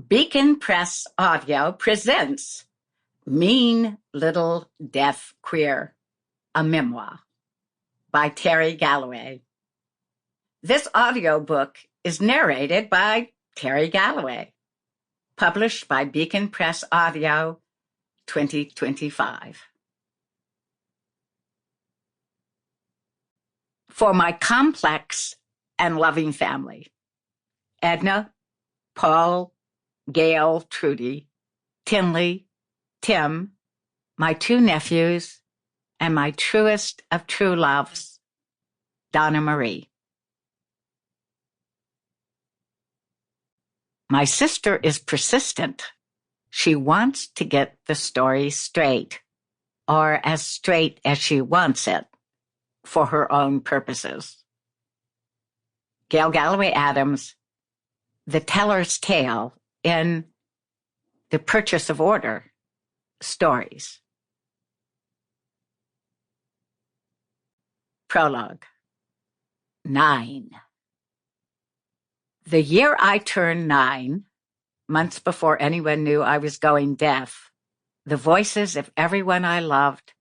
Beacon Press Audio presents Mean Little Deaf Queer, a Memoir by Terry Galloway. This audiobook is narrated by Terry Galloway, published by Beacon Press Audio 2025. For my complex and loving family, Edna, Paul, Gail, Trudy, Tinley, Tim, my two nephews, and my truest of true loves, Donna Marie. My sister is persistent. She wants to get the story straight, or as straight as she wants it, for her own purposes. Gail Galloway Adams, The Teller's Tale, in The Purchase of Order Stories. Prologue. 9. The year I turned 9, months before anyone knew I was going deaf, the voices of everyone I loved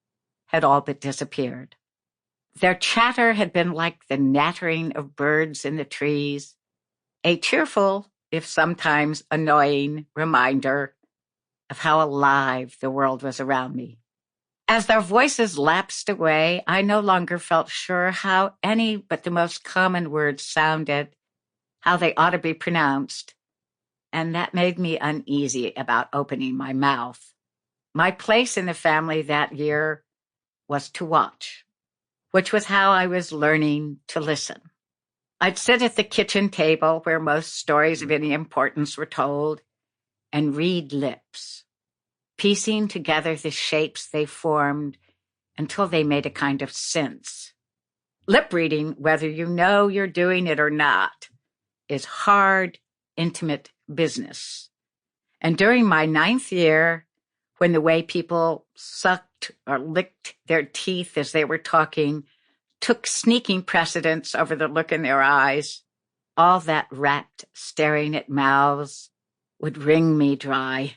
had all but disappeared. Their chatter had been like the nattering of birds in the trees, a cheerful, if sometimes annoying, reminder of how alive the world was around me. As their voices lapsed away, I no longer felt sure how any but the most common words sounded, how they ought to be pronounced, and that made me uneasy about opening my mouth. My place in the family that year was to watch, which was how I was learning to listen. I'd sit at the kitchen table where most stories of any importance were told and read lips, piecing together the shapes they formed until they made a kind of sense. Lip reading, whether you know you're doing it or not, is hard, intimate business. And during my 9th year, when the way people sucked or licked their teeth as they were talking took sneaking precedence over the look in their eyes, all that rapt staring at mouths would wring me dry.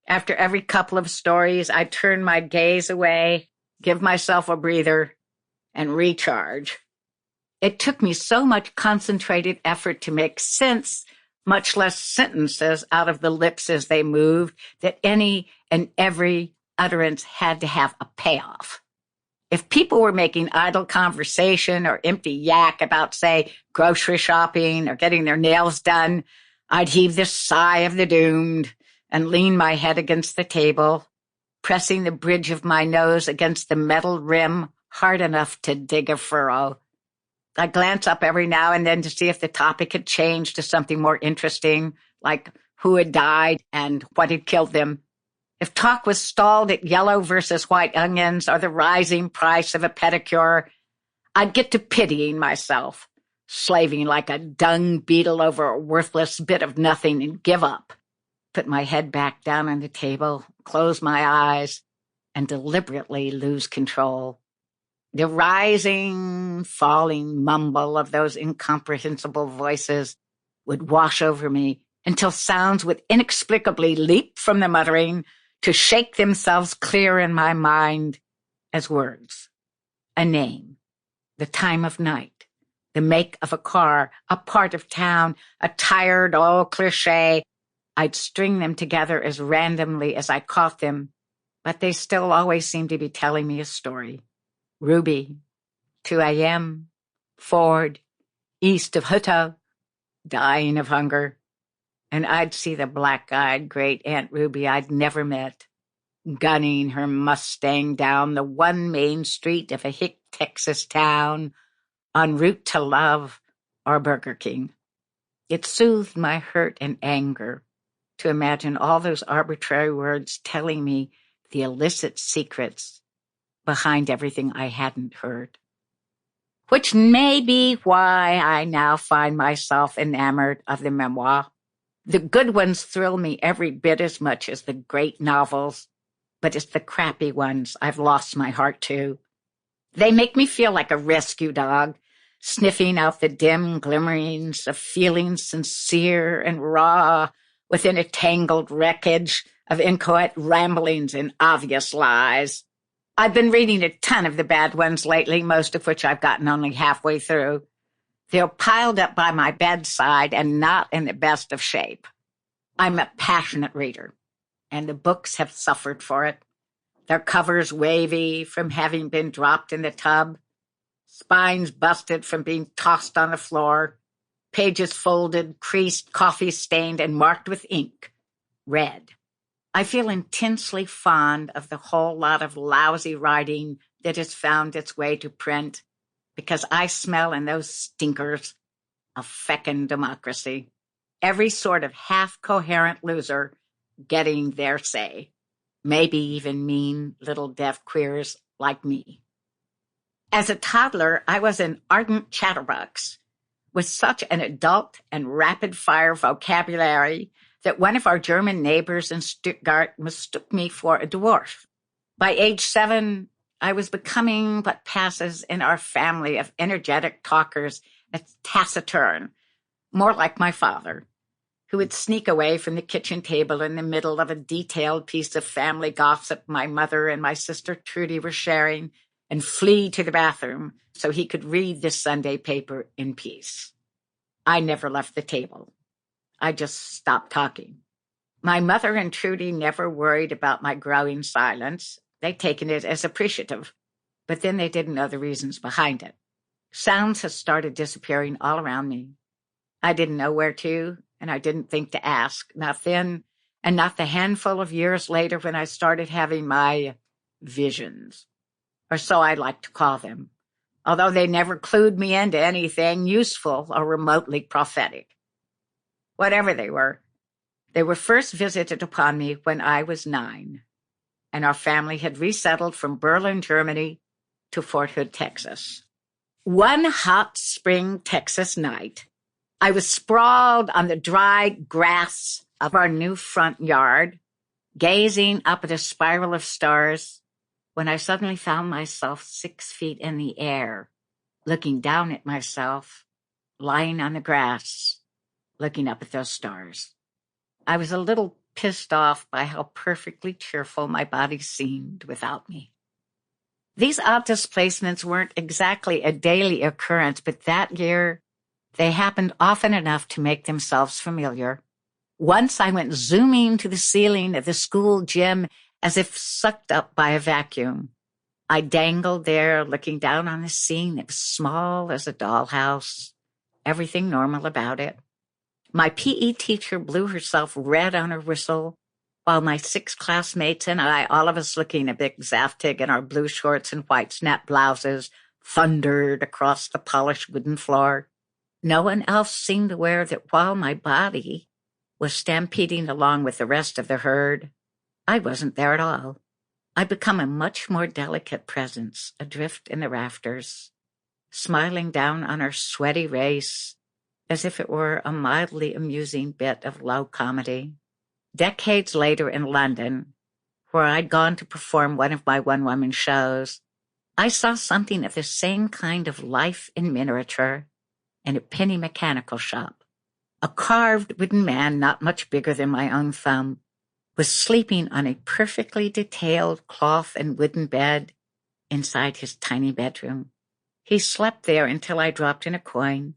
After every couple of stories, I'd turn my gaze away, give myself a breather, and recharge. It took me so much concentrated effort to make sense, much less sentences, out of the lips as they moved, that any and every utterance had to have a payoff. If people were making idle conversation or empty yak about, say, grocery shopping or getting their nails done, I'd heave this sigh of the doomed and lean my head against the table, pressing the bridge of my nose against the metal rim hard enough to dig a furrow. I'd glance up every now and then to see if the topic had changed to something more interesting, like who had died and what had killed them. If talk was stalled at yellow versus white onions or the rising price of a pedicure, I'd get to pitying myself, slaving like a dung beetle over a worthless bit of nothing, and give up, put my head back down on the table, close my eyes, and deliberately lose control. The rising, falling mumble of those incomprehensible voices would wash over me until sounds would inexplicably leap from the muttering to shake themselves clear in my mind as words. A name, the time of night, the make of a car, a part of town, a tired old cliché. I'd string them together as randomly as I caught them, but they still always seemed to be telling me a story. Ruby, 2 a.m., Ford, east of Hutto, dying of hunger. And I'd see the black-eyed great Aunt Ruby I'd never met, gunning her Mustang down the one main street of a hick Texas town, en route to love or Burger King. It soothed my hurt and anger to imagine all those arbitrary words telling me the illicit secrets behind everything I hadn't heard. Which may be why I now find myself enamored of the memoir. The good ones thrill me every bit as much as the great novels, but it's the crappy ones I've lost my heart to. They make me feel like a rescue dog, sniffing out the dim glimmerings of feelings sincere and raw within a tangled wreckage of inchoate ramblings and obvious lies. I've been reading a ton of the bad ones lately, most of which I've gotten only halfway through. They're piled up by my bedside and not in the best of shape. I'm a passionate reader, and the books have suffered for it. Their covers wavy from having been dropped in the tub, spines busted from being tossed on the floor, pages folded, creased, coffee-stained, and marked with ink, red. I feel intensely fond of the whole lot of lousy writing that has found its way to print, because I smell in those stinkers a feckin' democracy. Every sort of half-coherent loser getting their say. Maybe even mean little deaf queers like me. As a toddler, I was an ardent chatterbox with such an adult and rapid-fire vocabulary that one of our German neighbors in Stuttgart mistook me for a dwarf. By age 7, I was becoming what passes in our family of energetic talkers as taciturn, more like my father, who would sneak away from the kitchen table in the middle of a detailed piece of family gossip my mother and my sister Trudy were sharing and flee to the bathroom so he could read the Sunday paper in peace. I never left the table. I just stopped talking. My mother and Trudy never worried about my growing silence. They'd taken it as appreciative, but then they didn't know the reasons behind it. Sounds had started disappearing all around me. I didn't know where to, and I didn't think to ask, not then, and not the handful of years later when I started having my visions, or so I like to call them, although they never clued me into anything useful or remotely prophetic. Whatever they were first visited upon me when I was 9, and our family had resettled from Berlin, Germany, to Fort Hood, Texas. One hot spring Texas night, I was sprawled on the dry grass of our new front yard, gazing up at a spiral of stars, when I suddenly found myself 6 feet in the air, looking down at myself, lying on the grass, looking up at those stars. I was a little pissed off by how perfectly cheerful my body seemed without me. These odd displacements weren't exactly a daily occurrence, but that year they happened often enough to make themselves familiar. Once I went zooming to the ceiling of the school gym as if sucked up by a vacuum. I dangled there, looking down on the scene that was small as a dollhouse, everything normal about it. My PE teacher blew herself red on her whistle, while my 6 classmates and I, all of us looking a bit Zaftig in our blue shorts and white snap blouses, thundered across the polished wooden floor. No one else seemed aware that while my body was stampeding along with the rest of the herd, I wasn't there at all. I'd become a much more delicate presence, adrift in the rafters, smiling down on our sweaty race as if it were a mildly amusing bit of low comedy. Decades later in London, where I'd gone to perform one of my one-woman shows, I saw something of the same kind of life in miniature in a penny mechanical shop. A carved wooden man not much bigger than my own thumb was sleeping on a perfectly detailed cloth and wooden bed inside his tiny bedroom. He slept there until I dropped in a coin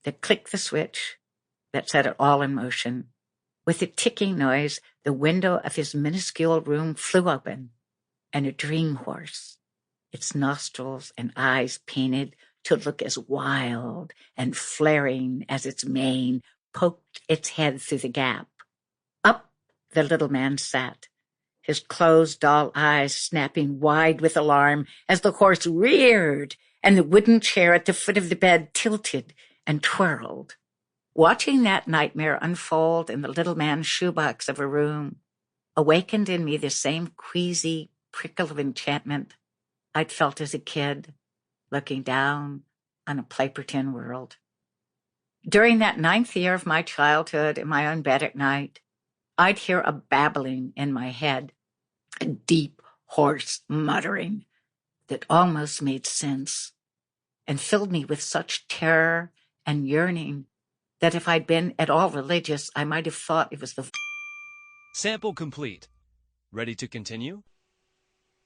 that clicked the switch that set it all in motion. With a ticking noise, the window of his minuscule room flew open, and a dream horse, its nostrils and eyes painted to look as wild and flaring as its mane, poked its head through the gap. Up the little man sat, his closed doll eyes snapping wide with alarm as the horse reared and the wooden chair at the foot of the bed tilted and twirled. Watching that nightmare unfold in the little man's shoebox of a room awakened in me the same queasy prickle of enchantment I'd felt as a kid, looking down on a play-pretend world. During that 9th year of my childhood in my own bed at night, I'd hear a babbling in my head, a deep, hoarse muttering that almost made sense and filled me with such terror and yearning that if I'd been at all religious, I might have thought it was the Sample complete. Ready to continue?